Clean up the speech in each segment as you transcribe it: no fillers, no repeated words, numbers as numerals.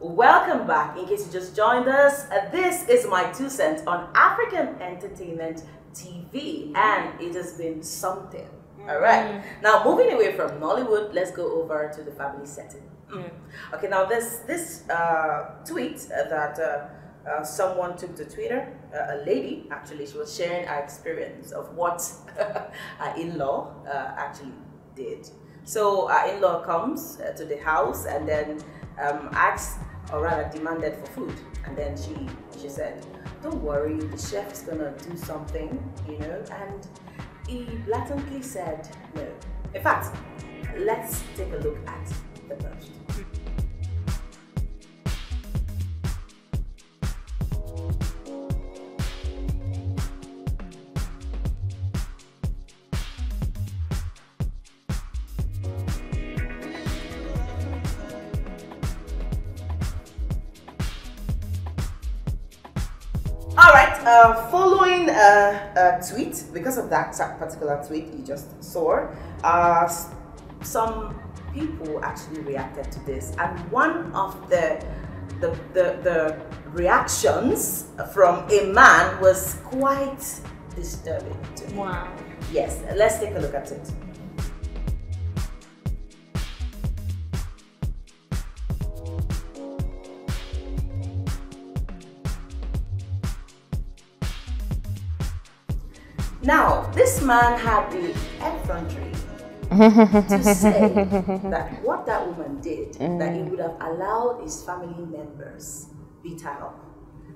Welcome back. In case you just joined us, this is my 2 cents on African Entertainment TV, and it has been something. All right. Now, moving away from Nollywood, let's go over to the family setting. Okay. Now, this tweet that someone took to Twitter, a lady actually, she was sharing her experience of what her in-law actually did. So our in-law comes to the house and then asks, or rather demanded for food. And then she said, don't worry, the chef is gonna do something, and he blatantly said no. In fact, let's take a look at the post. Following a tweet, because of that particular tweet you just saw, some people actually reacted to this, and one of the reactions from a man was quite disturbing to me. Wow. Yes, let's take a look at it. Now, this man had the effrontery to say that what that woman did, that he would have allowed his family members beat her up.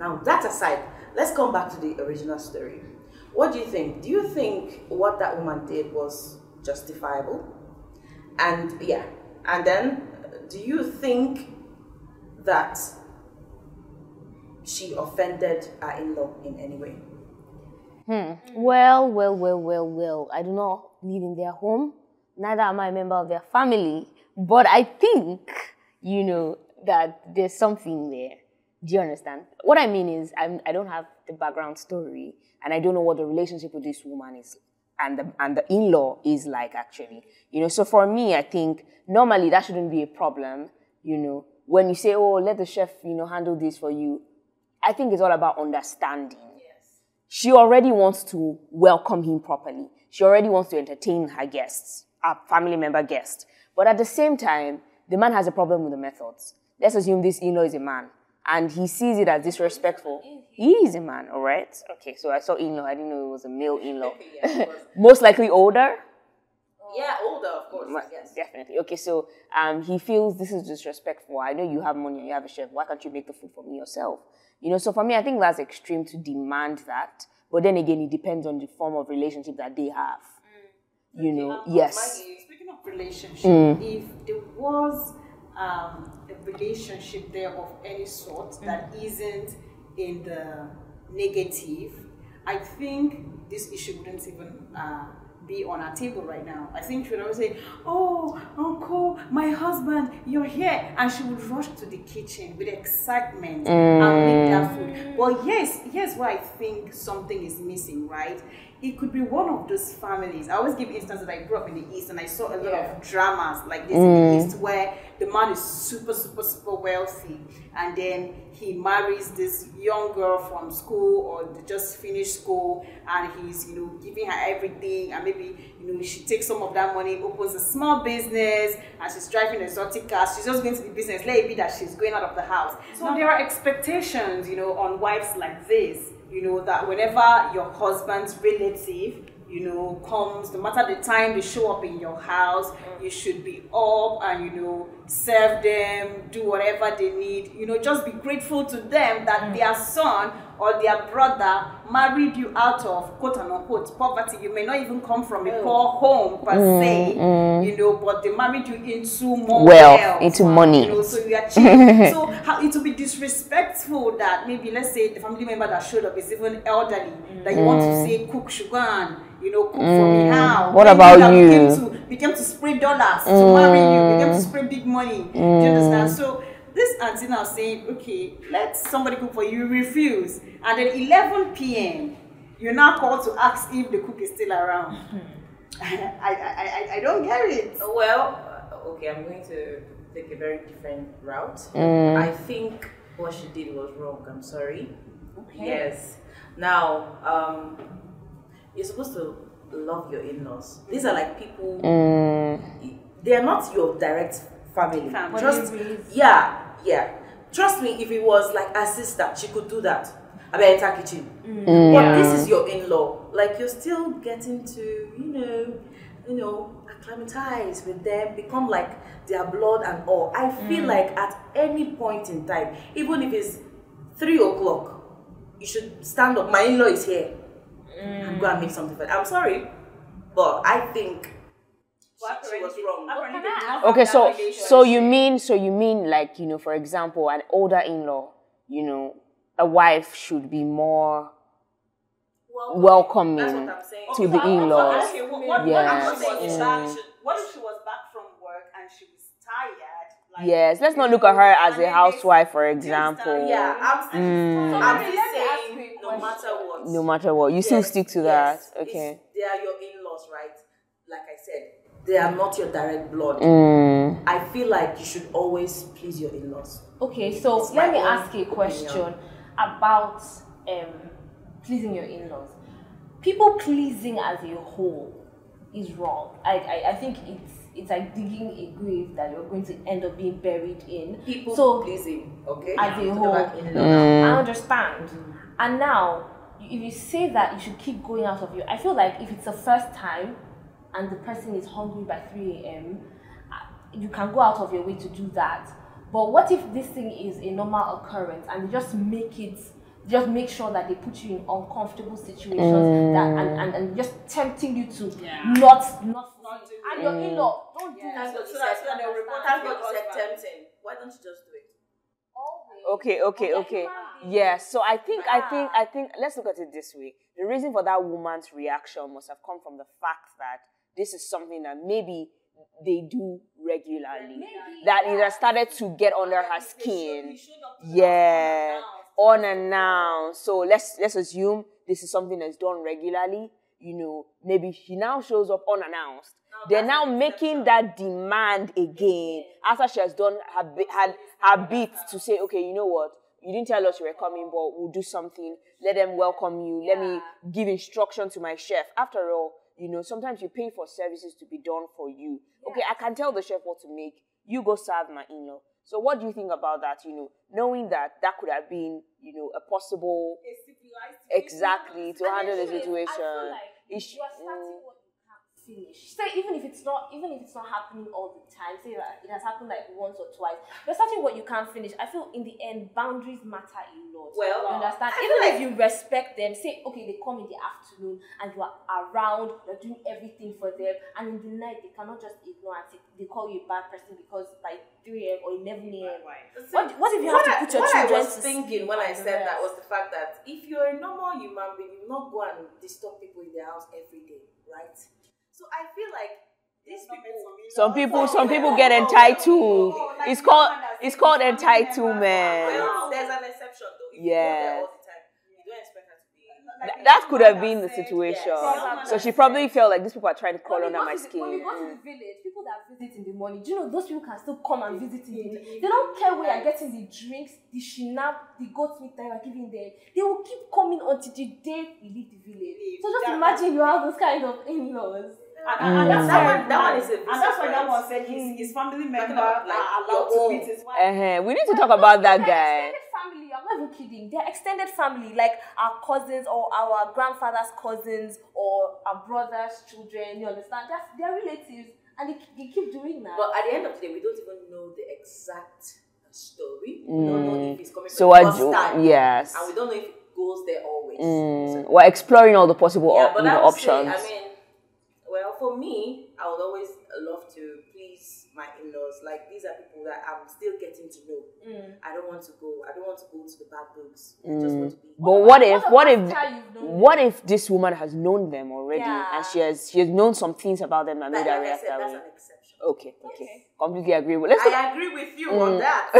Now, that aside, let's come back to the original story. What do you think? Do you think what that woman did was justifiable? And then do you think that she offended her in-law in any way? Well. I do not live in their home. Neither am I a member of their family. But I think, that there's something there. Do you understand? What I mean is, I don't have the background story, and I don't know what the relationship with this woman is, and the in-law is like, actually. So for me, I think normally that shouldn't be a problem. When you say, oh, let the chef, handle this for you. I think it's all about understanding. She already wants to welcome him properly. She already wants to entertain her guests, her family member guests. But at the same time, the man has a problem with the methods. Let's assume this in-law is a man, and he sees it as disrespectful. He is a man, all right? Okay, so I saw in-law. I didn't know it was a male in-law. Yeah, most likely older? Yeah, older, of course, I guess. Definitely. Okay, so he feels this is disrespectful. I know you have money, you have a chef. Why can't you make the food for me yourself? So for me, I think that's extreme to demand that. But then again, it depends on the form of relationship that they have. Yes. Speaking of relationship, if there was a relationship there of any sort that isn't in the negative, I think this issue wouldn't even be on our table right now. I think she would always say, oh, uncle, my husband, you're here. And she would rush to the kitchen with excitement and make that food. Well, here's where I think something is missing, right? It could be one of those families. I always give instances that I grew up in the East and I saw a lot of dramas like this in the East where the man is super, super, super wealthy, and then he marries this young girl from school or just finished school, and he's, giving her everything, and maybe, she takes some of that money, opens a small business, and she's driving exotic cars. She's just going to the business. Let it be that she's going out of the house. So there are expectations, on wives like this, that whenever your husband's relative, comes, no matter the time they show up in your house, you should be up and, serve them, do whatever they need, just be grateful to them that their son or their brother married you out of quote unquote poverty. You may not even come from a poor home per se, but they married you into more wealth, into money. So you are cheap. So it will be disrespectful that maybe, let's say, the family member that showed up is even elderly, that you want to say, cook sugar, cook for me now. What about you? Became to spray dollars to marry you, became to spray big money. Do you understand? So this auntie now saying, okay, let somebody cook for you. You refuse. And then 11 p.m., you're now called to ask if the cook is still around. I don't get it. Well, okay, I'm going to take a very different route. I think what she did was wrong. I'm sorry. Okay. Yes. Now, you're supposed to love your in-laws. These are like people. They are not your direct family. Trust. Yeah. Trust me. If it was like a sister, she could do that. I mean, enter kitchen. But this is your in-law. Like you're still getting to, acclimatize with them, become like their blood and all. I feel like at any point in time, even if it's 3 o'clock, you should stand up. My in-law is here. I'm going to make something for it. I'm sorry, but I think she was wrong. Okay, so you mean like, for example, an older in-law, a wife should be more welcoming to the in-laws. Okay, what if she was back from work and she was tired? Like, yes, let's not look at her as a housewife, for example. Yeah, I'm still saying no matter what, you still stick to that. Okay. They are your in-laws, right? Like I said, they are not your direct blood. I feel like you should always please your in-laws. Okay, so let me ask you a question about pleasing your in-laws. People pleasing as a whole is wrong. I think it's like digging a grave that you're going to end up being buried in. People pleasing, okay? As a whole, I understand. And now, if you say that you should keep going out of you, I feel like if it's the first time and the person is hungry by 3 a.m., you can go out of your way to do that. But what if this thing is a normal occurrence and they just make sure that they put you in uncomfortable situations and just tempting you to not and your in-law don't do that. So that they'll report tempting. Why don't you just do it? Okay. Yeah, so I think let's look at it this way. The reason for that woman's reaction must have come from the fact that this is something that maybe they do regularly. That it has started to get under her skin. Yeah. Unannounced. So let's assume this is something that's done regularly. Maybe she now shows up unannounced. They're now making that demand again after she has done her bit to say, okay, you know what? You didn't tell us you were coming, but we'll do something. Let them welcome you. Let me give instruction to my chef. After all, sometimes you pay for services to be done for you. Okay, I can tell the chef what to make. You go serve my in-law. So what do you think about that? Knowing that could have been, a possible exactly to handle the situation. I feel like you are starting what you can't finish. Say even if it's not happening all the time. Say that it has happened like once or twice. You're starting what you can't finish. I feel in the end boundaries matter a lot. Well, you understand? Even if you respect them, say okay, they come in the afternoon and you are around, you're doing everything for them, and in the night they cannot just ignore and say they call you a bad person because by 3 a.m. or 11 a.m. What if you have to put your children to sleep? What I was thinking when I said that was the fact that if you're a normal human being, you will not go and disturb people in their house every day, right? So I feel like these people. Some people get entitled. It's called entitlement. Well, there's an exception though. If you go there all the time, you don't expect her to be. That could have been the situation. Yes. So she probably felt like these people are trying to crawl under my skin. When we go to the village, people that visit in the morning, do you know those people can still come and visit in the evening? They don't care where you're getting the drinks, the shinap, the goat meat that you're giving them. They will keep coming until the day you leave the village. So just imagine you have those kind of in-laws. And that one is a and that's why that one said his family member are allowed to beat his wife. We need to talk about that guy. Family, I'm not even kidding. They're extended family, like our cousins or our grandfather's cousins or our brother's children. You understand? They're relatives, and they keep doing that. But at the end of the day, we don't even know the exact story. We don't know if it's coming from the first time. Yes. And we don't know if it goes there always. So, we're exploring all the possible options. Well, for me, I would always love to please my in-laws. Like, these are people that I'm still getting to know. I don't want to go to the bad books. I just want to be. But what if this woman has known them already and she has known some things about them that made her react that way? That's an exception. Okay. Completely agree with. I agree with you on that.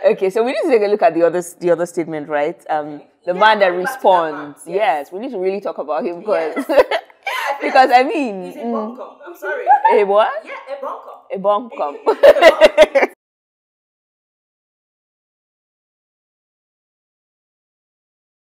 Okay, so we need to take a look at the other statement, right? The man that responds. Yes, we need to really talk about him because. Because I mean, he's a bunkum. I'm sorry. A what? Yeah, a bunkum. a bomb come.